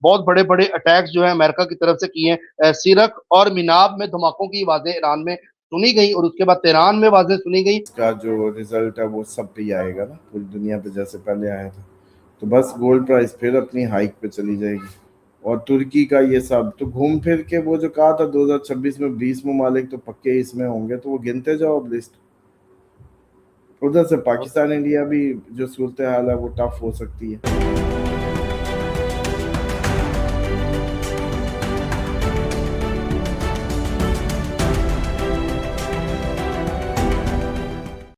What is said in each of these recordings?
بہت بڑے بڑے اٹیکس جو ہے امریکہ کی طرف سے کیے ہیں. سیرک اور میناب میں دھماکوں کی آوازیں ایران میں سنی گئی اور اس کے بعد تہران میں آوازیں سنی گئی. اس کا جو ریزلٹ ہے وہ سب پہ ہی آئے گا نا، پوری دنیا پہ جیسے پہلے آیا تھا. تو بس گولڈ پرائس پھر اپنی ہائک پہ چلی جائے گی. اور ترکی کا یہ سب تو گھوم پھر کے وہ جو کہا تھا 2026 میں 20 ممالک تو پکے اس میں ہوں گے، تو وہ گنتے جاؤ اب لسٹ. ادھر سے پاکستان انڈیا بھی جو صورتحال ہے وہ ٹف ہو سکتی ہے.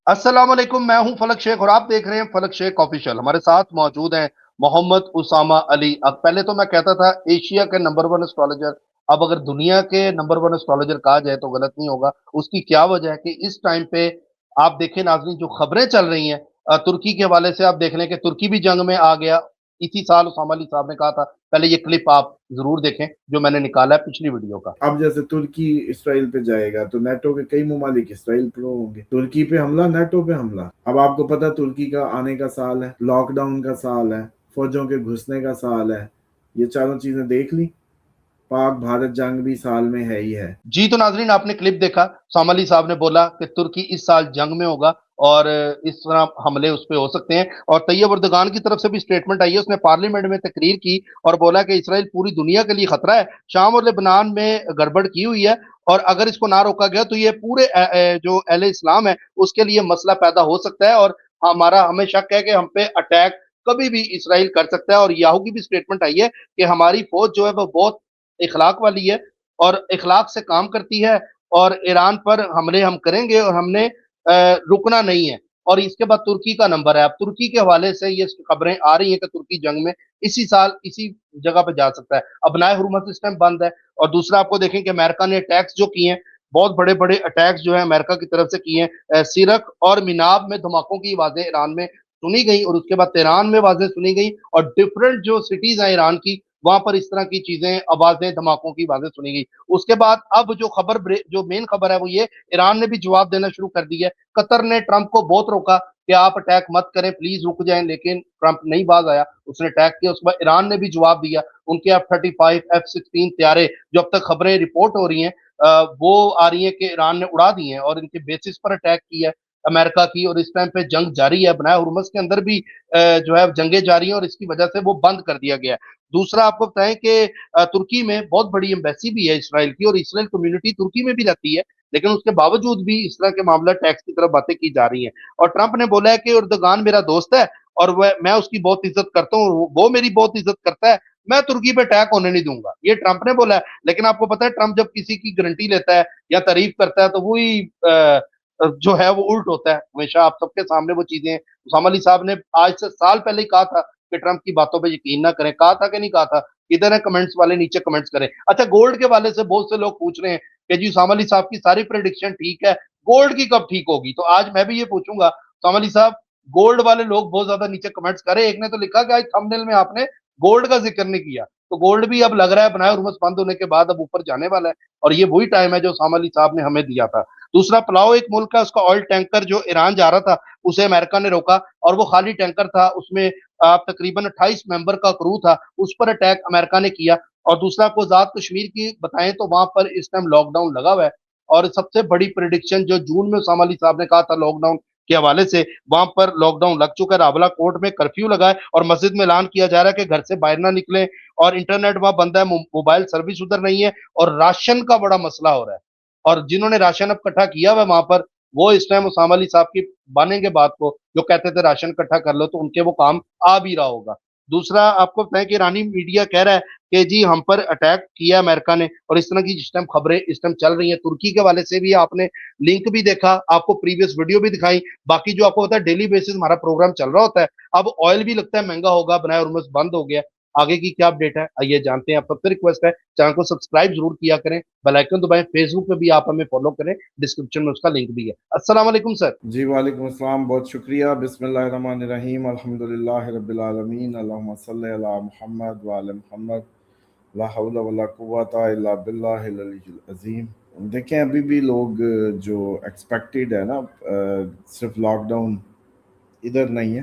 السلام علیکم، میں ہوں فلک شیخ اور آپ دیکھ رہے ہیں فلک شیخ آفیشیل. ہمارے ساتھ موجود ہیں محمد اسامہ علی. اب پہلے تو میں کہتا تھا ایشیا کے نمبر 1 اسٹرالوجر، اب اگر دنیا کے نمبر 1 اسٹرالوجر کہا جائے تو غلط نہیں ہوگا. اس کی کیا وجہ ہے کہ اس ٹائم پہ آپ دیکھیں ناظرین، جو خبریں چل رہی ہیں ترکی کے حوالے سے، آپ دیکھ لیں کہ ترکی بھی جنگ میں آ گیا. اسی سال اسامہ علی صاحب نے کہا تھا. پہلے یہ کلپ آپ ضرور دیکھیں جو میں نے نکالا ہے پچھلی ویڈیو کا. اب جیسے ترکی اسرائیل پہ جائے گا تو نیٹو کے کئی ممالک اسرائیل پر ہوں گے. ترکی پہ حملہ، نیٹو پہ حملہ. اب آپ کو پتا ترکی کا آنے کا سال ہے، لاک ڈاؤن کا سال ہے، فوجوں کے گھسنے کا سال ہے. یہ چاروں چیزیں دیکھ لی. پاک بھارت جنگ بھی سال میں ہے ہی ہے. جی تو ناظرین، آپ نے کلپ دیکھا، اسامہ علی صاحب نے بولا کہ ترکی اس سال جنگ میں ہوگا اور اس طرح حملے اس پہ ہو سکتے ہیں. اور طیب اردگان کی طرف سے بھی سٹیٹمنٹ آئی ہے، اس نے پارلیمنٹ میں تقریر کی اور بولا کہ اسرائیل پوری دنیا کے لیے خطرہ ہے، شام اور لبنان میں گڑبڑ کی ہوئی ہے اور اگر اس کو نہ روکا گیا تو یہ پورے جو اہل اسلام ہے اس کے لیے مسئلہ پیدا ہو سکتا ہے اور ہمیں شک ہے کہ ہم پہ اٹیک کبھی بھی اسرائیل کر سکتا ہے. اور یاہو کی بھی سٹیٹمنٹ آئی ہے کہ ہماری فوج جو ہے وہ بہت اخلاق والی ہے اور اخلاق سے کام کرتی ہے اور ایران پر حملے ہم کریں گے اور ہم نے رکنا نہیں ہے. اور اس کے بعد ترکی کا نمبر ہے. اب ترکی کے حوالے سے یہ خبریں آ رہی ہیں کہ ترکی جنگ میں اسی سال اسی جگہ پہ جا سکتا ہے. اب نئے حرمت سسٹم بند ہے. اور دوسرا آپ کو دیکھیں کہ امریکہ نے اٹیکس جو کیے ہیں، بہت بڑے بڑے اٹیکس جو ہیں امریکہ کی طرف سے کیے ہیں. سیرک اور میناب میں دھماکوں کی آوازیں ایران میں سنی گئی اور اس کے بعد تہران میں آوازیں سنی گئی اور ڈفرنٹ جو سٹیز ہیں ایران کی وہاں پر اس طرح کی چیزیں، آوازیں، دھماکوں کی آوازیں سنی گئی. اس کے بعد اب جو مین خبر ہے وہ یہ، ایران نے بھی جواب دینا شروع کر دیا ہے. قطر نے ٹرمپ کو بہت روکا کہ آپ اٹیک مت کریں، پلیز رک جائیں، لیکن ٹرمپ نہیں باز آیا، اس نے اٹیک کیا. اس کے بعد ایران نے بھی جواب دیا. ان کے F-35 F-16 طیارے جو اب تک خبریں رپورٹ ہو رہی ہیں وہ آ رہی ہیں کہ ایران نے اڑا دی ہیں اور ان کے بیسس پر اٹیک کیا ہے امریکہ کی. اور اس ٹائم پہ جنگ جاری ہے، بنائے ہرمز کے اندر بھی جو ہے جنگیں جاری ہیں اور اس کی وجہ سے وہ بند کر دیا گیا ہے. دوسرا آپ کو بتائیں کہ ترکی میں بہت بڑی ایمبیسی بھی ہے اسرائیل کی اور اسرائیل کمیونٹی ترکی میں بھی رہتی ہے، لیکن اس کے باوجود بھی اس طرح کے معاملہ ٹیکس کی طرف باتیں کی جا رہی ہیں. اور ٹرمپ نے بولا ہے کہ اردگان میرا دوست ہے اور میں اس کی بہت عزت کرتا ہوں، وہ میری بہت عزت کرتا ہے، میں ترکی پہ اٹیک ہونے نہیں دوں گا. یہ ٹرمپ نے بولا ہے. لیکن آپ کو پتا ہے ٹرمپ جب کسی کی گارنٹی لیتا ہے یا تعریف کرتا ہے تو وہی جو ہے وہ الٹ ہوتا ہے ہمیشہ. آپ سب کے سامنے وہ چیزیں. اسامہ علی صاحب نے آج سے سال پہلے ہی کہا تھا کہ ٹرمپ کی باتوں پہ یقین نہ کریں. کہا تھا کہ نہیں کہا تھا؟ ادھر ہے کمنٹس والے، نیچے کمنٹس کریں. اچھا، گولڈ کے والے سے بہت سے لوگ پوچھ رہے ہیں کہ جی اسامہ علی صاحب کی ساری پریڈکشن ٹھیک ہے، گولڈ کی کب ٹھیک ہوگی؟ تو آج میں بھی یہ پوچھوں گا اسامہ علی صاحب، گولڈ والے لوگ بہت زیادہ نیچے کمنٹس کریں. ایک نے تو لکھا کہ آج تھمبنیل میں آپ نے گولڈ کا ذکر نہیں کیا، تو گولڈ بھی اب لگ رہا ہے بنائے حرمت بند ہونے کے بعد اب اوپر جانے والا ہے اور یہ وہی ٹائم ہے جو اسامہ علی صاحب نے ہمیں دیا تھا. دوسرا، پلاؤ ایک ملک ہے، اس کا آئل ٹینکر جو ایران جا رہا تھا اسے امریکہ نے روکا اور وہ خالی ٹینکر تھا، اس میں تقریباً 28 ممبر کا کرو تھا، اس پر اٹیک امریکہ نے کیا. اور دوسرا کو آزاد کشمیر کی بتائیں تو وہاں پر اس ٹائم لاک ڈاؤن لگا ہوا ہے اور سب سے بڑی پریڈکشن جو جون میں اسامہ علی صاحب نے کہا تھا لاک ڈاؤن کے حوالے سے، وہاں پر لاک ڈاؤن لگ چکا ہے. راولہ کوٹ میں کرفیو لگا ہے اور مسجد میں اعلان کیا جا رہا ہے کہ گھر سے باہر نہ نکلیں اور انٹرنیٹ وہاں بند ہے، موبائل سروس ادھر نہیں ہے اور راشن کا بڑا مسئلہ ہو رہا ہے. اور جنہوں نے راشن اب اکٹھا کیا ہوا وہاں پر، وہ اس ٹائم اسامہ علی صاحب کی مانیں گے بات کو، جو کہتے تھے راشن اکٹھا کر لو، تو ان کے وہ کام آ بھی رہا ہوگا. دوسرا آپ کو بتائیں کہ ایرانی میڈیا کہہ رہا ہے کہ جی ہم پر اٹیک کیا امریکہ نے اور اس طرح کی جس ٹائم خبریں اس ٹائم چل رہی ہیں. ترکی کے والے سے بھی آپ نے لنک بھی دیکھا، آپ کو پریویس ویڈیو بھی دکھائی. باقی جو آپ کو پتا ہے ڈیلی بیسس ہمارا پروگرام چل رہا ہوتا ہے. اب آئل بھی لگتا ہے مہنگا ہوگا، بنائے ہرمز بند ہو گیا. آگے کی کیا اپڈیٹ ہے آئیے جانتے ہیں. آپ سب سے ریکویسٹ ہے چینل کو سبسکرائب ضرور کیا کریں، بیل آئیکن دبائیں، فیس بک پہ بھی آپ ہمیں فالو کریں، ڈسکرپشن میں اس کا لنک بھی ہے. السلام علیکم سر. جی وعلیکم السلام، بہت شکریہ. بسم اللہ الرحمن الرحیم، الحمدللہ رب العالمین، اللہم صلی علی محمد وعلی محمد، لا حول ولا قوۃ الا باللہ العلی العظیم. دیکھیں ابھی بھی لوگ جو ایکسپیکٹڈ ہے نا، صرف لاک ڈاؤن ادھر نہیں ہے،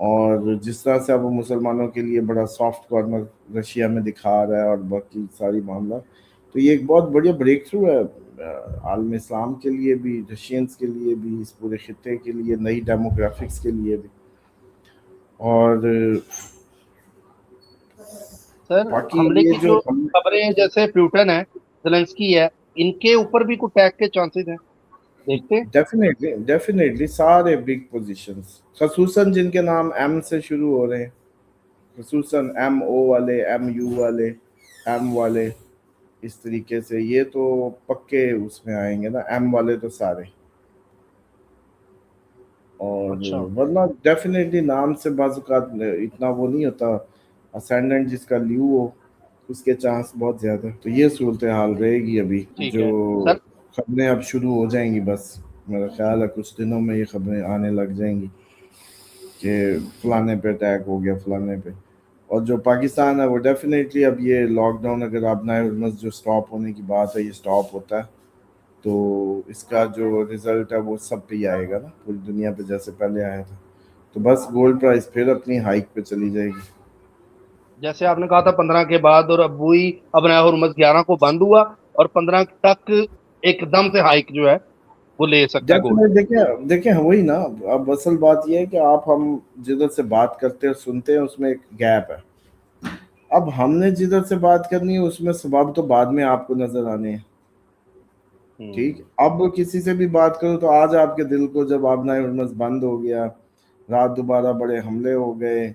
اور جس طرح سے اب وہ مسلمانوں کے لیے بڑا سافٹ کارنر رشیا میں دکھا رہا ہے اور باقی ساری معاملہ، تو یہ ایک بہت بڑی بریک تھرو ہے عالم اسلام کے لیے بھی، رشینز کے لیے بھی، اس پورے خطے کے لیے، نئی ڈیموگرافکس کے لیے بھی. اور سر باقی حملے یہ کی جو جو خبریں ہیں، جیسے پیوٹن ہے، زیلنسکی ہے، ان کے اوپر بھی کوئی اٹیک کے چانسز ہیں دیکھتے ہیں؟ ڈیفینیٹلی سارے بگ پوزیشنز، خصوصاً جن کے نام ایم سے شروع ہو رہے ہیں، خصوصاً ایم او والے، ایم یو والے، ایم والے، اس طریقے سے یہ تو پکے اس میں آئیں گے نا، ایم والے تو سارے. اور اچھا ورنہ ڈیفینیٹلی نام سے بعض اوقات اتنا وہ نہیں ہوتا، اسینڈنٹ جس کا لیو ہو اس کے چانس بہت زیادہ. تو یہ صورتحال رہے گی ابھی، ٹھیک جو ہے سر. خبریں اب شروع ہو جائیں گی، بس میرا خیال ہے کچھ دنوں میں یہ خبریں آنے لگ جائیں گی کہ فلانے پہ اٹیک ہو گیا، فلانے پہ. اور جو پاکستان ہے وہ ڈیفینیٹلی اب یہ لاک ڈاؤن اگر آبنائے ہرمز جو سٹاپ ہونے کی بات ہے، یہ سٹاپ ہوتا ہے تو اس کا جو رزلٹ ہے وہ سب پہ ہی آئے گا نا، پوری دنیا پہ جیسے پہلے آیا تھا. تو بس گولڈ پرائس پھر اپنی ہائیک پہ چلی جائے گی. جیسے آپ نے کہا تھا 15 کے بعد، اور اب وہی اب نیا ہرمز 11 کو بند ہوا اور 15 تک ایک دم سے ہائیک جو ہے وہ لے سکتا ہے گولڈ. دیکھیں وہی نا، اب اصل بات یہ ہے کہ ہم جدھر سے بات کرتے اور سنتے ہیں اس میں ایک گیپ ہے. اب ہم نے جدھر سے بات کرنی ہے اس میں سبب تو بعد میں آپ کو نظر آنے ہیں. ٹھیک، اب کسی سے بھی بات کرو تو آج آپ کے دل کو جب آبنائے ہرمز بند ہو گیا، رات دوبارہ بڑے حملے ہو گئے،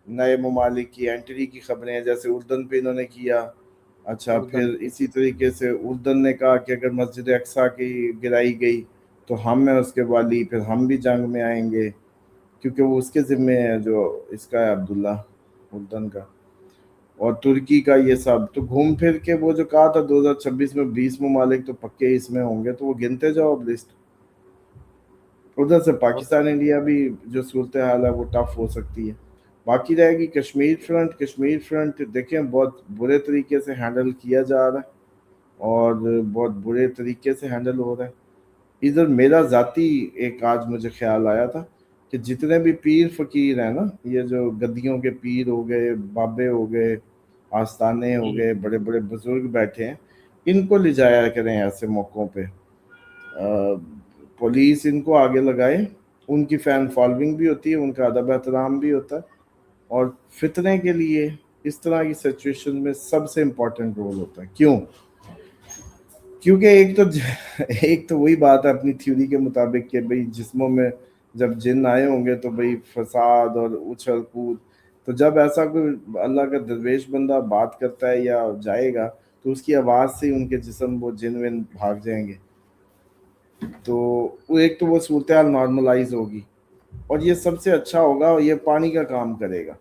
نئے ممالک کی انٹری کی خبریں ہیں، جیسے اردن پہ انہوں نے کیا. اچھا، اردن پھر اسی طریقے سے اردن نے کہا کہ اگر مسجد اقصیٰ کی گرائی گئی تو ہم ہیں اس کے والی، پھر ہم بھی جنگ میں آئیں گے، کیونکہ وہ اس کے ذمے ہے جو اس کا ہے عبداللہ اردن کا. اور ترکی کا یہ سب تو گھوم پھر کے وہ جو کہا تھا 2026 میں 20 ممالک تو پکے اس میں ہوں گے، تو وہ گنتے جاؤ اب لسٹ. ادھر سے پاکستان انڈیا بھی جو صورتحال ہے وہ ٹف ہو سکتی ہے. باقی رہے گی کشمیر فرنٹ. کشمیر فرنٹ دیکھیں بہت برے طریقے سے ہینڈل کیا جا رہا ہے اور بہت برے طریقے سے ہینڈل ہو رہا ہے. ادھر میرا ذاتی ایک آج مجھے خیال آیا تھا کہ جتنے بھی پیر فقیر ہیں نا، یہ جو گدیوں کے پیر ہو گئے، بابے ہو گئے، آستانے ہو گئے، بڑے بڑے بزرگ بیٹھے ہیں، ان کو لے جایا کریں ایسے موقعوں پہ. پولیس ان کو آگے لگائے، ان کی فین فالوئنگ بھی ہوتی ہے، ان کا ادب احترام بھی ہوتا ہے. اور فتنے کے لیے اس طرح کی سچویشن میں سب سے امپورٹنٹ رول ہوتا ہے. کیوں؟ کیونکہ ایک تو وہی بات ہے اپنی تھیوری کے مطابق کہ بھئی جسموں میں جب جن آئے ہوں گے تو بھئی فساد اور اچھل کود. تو جب ایسا کوئی اللہ کا درویش بندہ بات کرتا ہے یا جائے گا تو اس کی آواز سے ان کے جسم وہ جن ون بھاگ جائیں گے. تو وہ ایک تو وہ صورتحال نارملائز ہوگی، اور یہ سب سے اچھا ہوگا، اور یہ پانی کا کام کرے گا.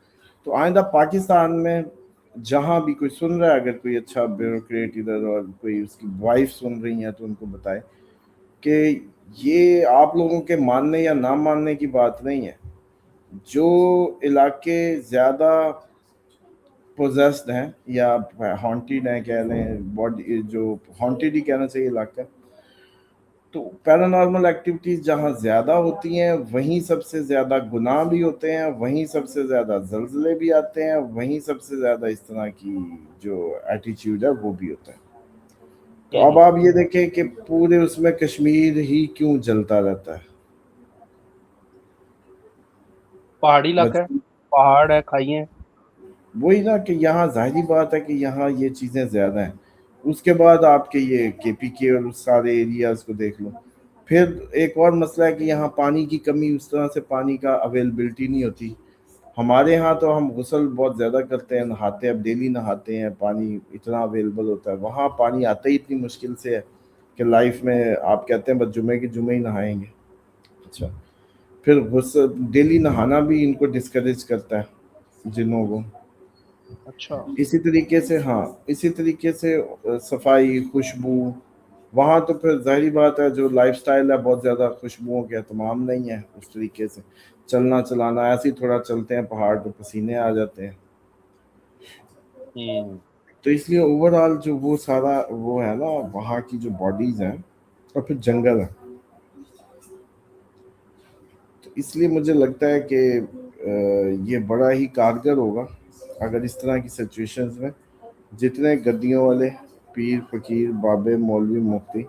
تو آئندہ پاکستان میں جہاں بھی کوئی سن رہا ہے، اگر کوئی اچھا بیوروکریٹ ادھر اور کوئی اس کی وائف سن رہی ہیں تو ان کو بتائے کہ یہ آپ لوگوں کے ماننے یا نہ ماننے کی بات نہیں ہے. جو علاقے زیادہ پوزیسڈ ہیں یا ہانٹیڈ ہیں، کہہ لیں باڈی جو ہانٹیڈ ہی کہنا چاہیے علاقہ، تو پیرانارمل ایکٹیویٹیز جہاں زیادہ ہوتی ہیں وہیں سب سے زیادہ گناہ بھی ہوتے ہیں، وہیں سب سے زیادہ زلزلے بھی آتے ہیں، وہیں سب سے زیادہ اس طرح کی جو ایٹیچیوڈ ہے وہ بھی ہوتا ہے. تو اب آپ یہ دیکھیں کہ پورے اس میں کشمیر ہی کیوں جلتا رہتا ہے. پہاڑی علاقہ ہے، پہاڑ ہے، کھائیے. وہی نا کہ یہاں ظاہری بات ہے کہ یہاں یہ چیزیں زیادہ ہیں. اس کے بعد آپ کے یہ کے پی کے اور سارے ایریاز کو دیکھ لو. پھر ایک اور مسئلہ ہے کہ یہاں پانی کی کمی، اس طرح سے پانی کا اویلیبلٹی نہیں ہوتی. ہمارے ہاں تو ہم غسل بہت زیادہ کرتے ہیں، نہاتے ہیں، اب ڈیلی نہاتے ہیں، پانی اتنا اویلیبل ہوتا ہے. وہاں پانی آتا ہی اتنی مشکل سے ہے کہ لائف میں آپ کہتے ہیں بس جمعے کے جمعے ہی نہائیں گے. اچھا، پھر غسل ڈیلی نہانا بھی ان کو ڈسکریج کرتا ہے جنوں کو. اچھا. اسی طریقے سے اسی طریقے سے صفائی، خوشبو، وہاں تو پھر ظاہری بات ہے جو لائف سٹائل ہے بہت زیادہ خوشبوؤں کے اہتمام نہیں ہے. اس طریقے سے چلنا چلانا ایسے ہی تھوڑا چلتے ہیں پہاڑ تو پسینے آ جاتے ہیں. تو اس لیے اوور آل جو وہ سارا وہ ہے نا وہاں کی جو باڈیز ہیں، اور پھر جنگل ہے. تو اس لیے مجھے لگتا ہے کہ یہ بڑا ہی کارگر ہوگا اگر اس طرح کی سچویشنز میں جتنے گدیوں والے پیر فقیر بابے مولوی مفتی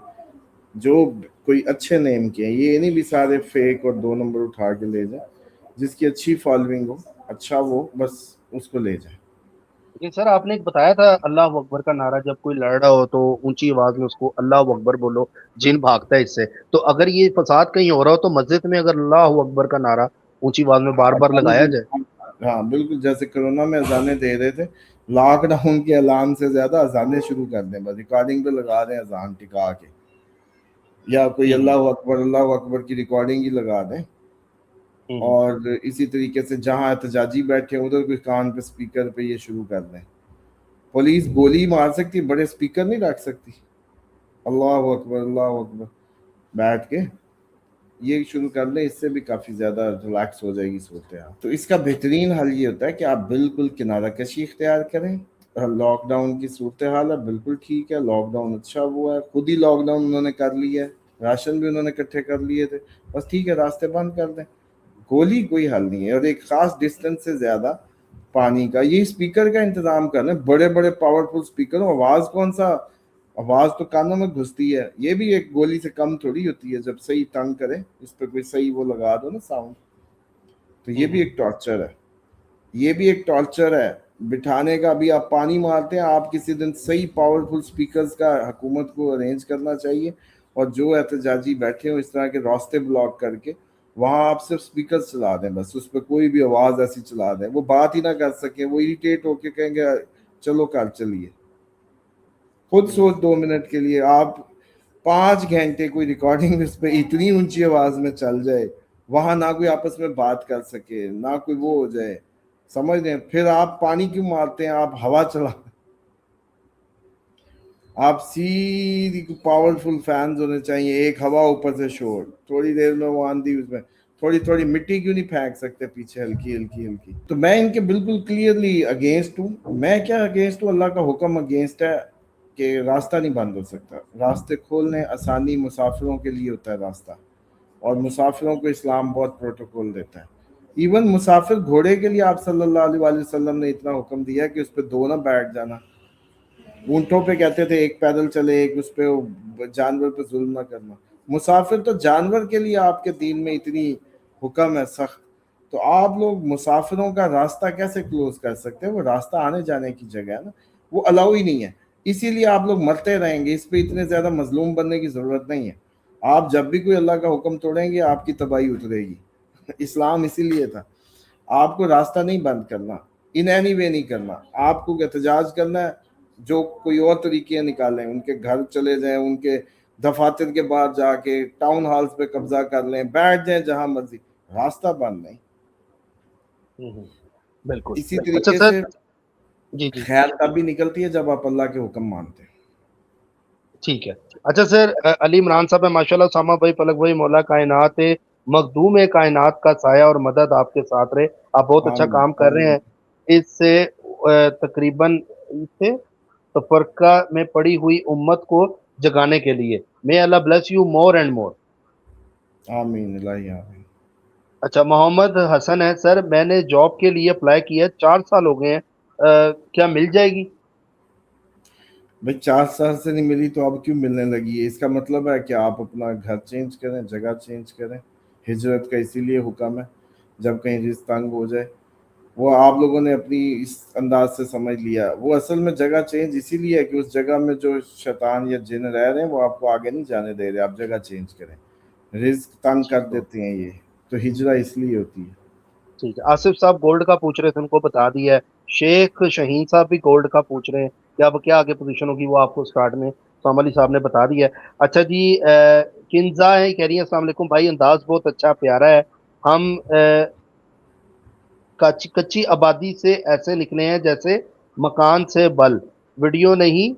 جو کوئی اچھے نیم کے ہیں، یہ نہیں بھی سارے فیک اور 2 نمبر اٹھا کے لے جائیں، جس کی اچھی فالوئنگ ہو، اچھا وہ بس اس کو لے جائیں۔ لیکن سر آپ نے ایک بتایا تھا اللہ اکبر کا نعرہ جب کوئی لڑ رہا ہو تو اونچی آواز میں اس کو اللہ اکبر بولو، جن بھاگتا ہے اس سے۔ تو اگر یہ فساد کہیں ہو رہا ہو تو مسجد میں اگر اللہ اکبر کا نعرہ اونچی آواز میں بار بار لگایا جائے۔ ہاں بالکل، جیسے کرونا میں اذانیں دے رہے تھے، لاک ڈاؤن کے اعلان سے زیادہ اذانیں شروع کر دیں، بس ریکارڈنگ پہ لگا دیں اذان ٹکا کے، یا کوئی اللہ اکبر کی ریکارڈنگ ہی لگا دیں، اور اسی طریقے سے جہاں احتجاجی بیٹھے ادھر کوئی کان پہ سپیکر پہ یہ شروع کر دیں۔ پولیس گولی مار سکتی، بڑے سپیکر نہیں رکھ سکتی، اللہ اکبر بیٹھ کے یہ شروع کر لیں، اس سے بھی کافی زیادہ ریلیکس ہو جائے گی صورتحال۔ تو اس کا بہترین حل یہ ہوتا ہے کہ آپ بالکل کنارہ کشی اختیار کریں۔ لاک ڈاؤن کی صورتحال ہے، بالکل ٹھیک ہے، لاک ڈاؤن اچھا ہوا ہے، خود ہی لاک ڈاؤن انہوں نے کر لیا ہے، راشن بھی انہوں نے اکٹھے کر لیے تھے، بس ٹھیک ہے راستے بند کر دیں، گولی کوئی حل نہیں ہے۔ اور ایک خاص ڈسٹینس سے زیادہ پانی کا، یہ اسپیکر کا انتظام کرنا، بڑے بڑے پاورفل اسپیکر، آواز کون سا، آواز تو کانوں میں گھستی ہے، یہ بھی ایک گولی سے کم تھوڑی ہوتی ہے جب صحیح تنگ کرے، اس پہ کوئی صحیح وہ لگا دو نا ساؤنڈ، تو یہ بھی ایک ٹارچر ہے، یہ بھی ایک ٹارچر ہے بٹھانے کا بھی۔ آپ پانی مارتے ہیں، آپ کسی دن صحیح پاورفل سپیکرز کا حکومت کو ارینج کرنا چاہیے، اور جو احتجاجی بیٹھے ہوں اس طرح کے راستے بلاک کر کے، وہاں آپ صرف سپیکر چلا دیں، بس اس پہ کوئی بھی آواز ایسی چلا دیں، وہ بات ہی نہ کر سکیں، وہ اریٹیٹ ہو کے کہیں گے چلو کل چلیے۔ خود سوچ 2 منٹ کے لیے، آپ 5 گھنٹے کوئی ریکارڈنگ اس پہ اتنی اونچی آواز میں چل جائے، وہاں نہ کوئی آپس میں بات کر سکے، نہ کوئی وہ ہو جائے، سمجھ لیں، پھر آپ پانی کیوں مارتے ہیں، آپ ہوا چلا، آپ سیدھی پاورفل فینز ہونے چاہیے، ایک ہوا اوپر سے شور، تھوڑی دیر میں وہ آندھی، اس میں تھوڑی تھوڑی مٹی کیوں نہیں پھینک سکتے پیچھے ہلکی ہلکی ہلکی۔ تو میں ان کے بالکل کلیئرلی اگینسٹ ہوں۔ میں کیا اگینسٹ ہوں، اللہ کا حکم اگینسٹ ہے کہ راستہ نہیں بند ہو سکتا، راستے کھولنے آسانی مسافروں کے لیے ہوتا ہے راستہ، اور مسافروں کو اسلام بہت پروٹوکول دیتا ہے۔ ایون مسافر گھوڑے کے لیے آپ صلی اللہ علیہ وآلہ وسلم نے اتنا حکم دیا کہ اس پہ 2 نہ بیٹھ جانا۔ اونٹوں پہ کہتے تھے ایک پیدل چلے، ایک اس پہ، جانور پہ ظلم نہ کرنا۔ مسافر تو جانور کے لیے آپ کے دین میں اتنی حکم ہے سخت، تو آپ لوگ مسافروں کا راستہ کیسے کلوز کر سکتے ہیں؟ وہ راستہ آنے جانے کی جگہ ہے نا، وہ الاؤ ہی نہیں ہے، اسی لیے آپ لوگ مرتے رہیں گے، اس پہ اتنے زیادہ مظلوم بننے کی ضرورت نہیں ہے۔ آپ جب بھی کوئی اللہ کا حکم توڑیں گے آپ کی تباہی اترے گی۔ اسلام اسی لیے تھا، آپ کو راستہ نہیں بند کرنا، ان اینی وے نہیں کرنا، آپ کو احتجاج کرنا ہے، جو کوئی اور طریقے نکالیں، ان کے گھر چلے جائیں، ان کے دفاتر کے بعد جا کے ٹاؤن ہالز پہ قبضہ کر لیں، بیٹھ جائیں جہاں مرضی، راستہ بند نہیں۔ بالکل۔ اسی اچھا طریقے سر، سے جی جی خیر تب بھی نکلتی ہے جب آپ اللہ کے حکم مانتے ہیں۔ ٹھیک ہے۔ اچھا سر، علی عمران صاحب ہے ماشاءاللہ، سامہ بھائی، پلک بھائی، مولا کائنات مخدوم کائنات کا سایہ اور مدد آپ کے ساتھ رہے، آپ بہت اچھا آمین کام کر رہے ہیں۔ اس سے تقریباً اس سے تفرقہ میں پڑی ہوئی امت کو جگانے کے لیے، may Allah bless you more and more۔ آمین الہی آمین۔ اچھا، محمد حسن ہے سر، میں نے جاب کے لیے اپلائی کیا، 4 سال ہو گئے ہیں، کیا مل جائے گی؟ بھائی 4 سال سے نہیں ملی تو اب کیوں ملنے لگی ہے؟ اس کا مطلب ہے کہ آپ اپنا گھر چینج کریں، جگہ چینج کریں۔ ہجرت کا اسی لیے حکم ہے، جب کہیں رزق تنگ ہو جائے۔ وہ آپ لوگوں نے اپنی اس انداز سے سمجھ لیا، وہ اصل میں جگہ چینج اسی لیے ہے کہ اس جگہ میں جو شیطان یا جن رہ رہے ہیں وہ آپ کو آگے نہیں جانے دے رہے، آپ جگہ چینج کریں۔ رزق تنگ کر دیتے ہیں یہ، تو ہجرہ اس لیے ہوتی ہے۔ ٹھیک ہے۔ آصف صاحب گولڈ کا پوچھ رہے تھے، ان کو بتا دیا ہے۔ شیخ شہین صاحب بھی گولڈ کا پوچھ رہے ہیں کہ اب کیا آگے پوزیشن ہوگی، وہ آپ کو سٹارٹ میں سام علی صاحب نے بتا دیا ہے۔ اچھا جی، کنزا ہے کہہ رہی ہیں السلام علیکم بھائی، انداز بہت اچھا پیارا ہے، ہم کچی آبادی سے ایسے نکلے ہیں جیسے مکان سے بل، ویڈیو نہیں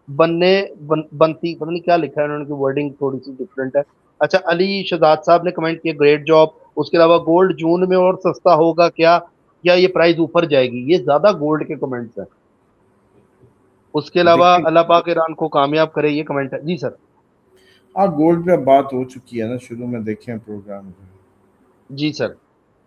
بنتی، پتہ نہیں کیا لکھا ہے انہوں نے، کی ورڈنگ تھوڑی سی ڈفرینٹ ہے۔ اچھا، علی شہزاد صاحب نے کمنٹ کیا گریٹ جاب۔ اس کے علاوہ گولڈ جون میں اور سستا ہوگا کیا، یا یہ پرائز اوپر جائے گی؟ یہ زیادہ گولڈ کے کمنٹس ہیں۔ اس کے علاوہ دیکھیں، اللہ پاک ایران کو کامیاب کرے، یہ کمنٹ ہے جی سر۔ گولڈ پہ بات ہو چکی ہے نا شروع میں، دیکھیں پروگرام۔ جی سر،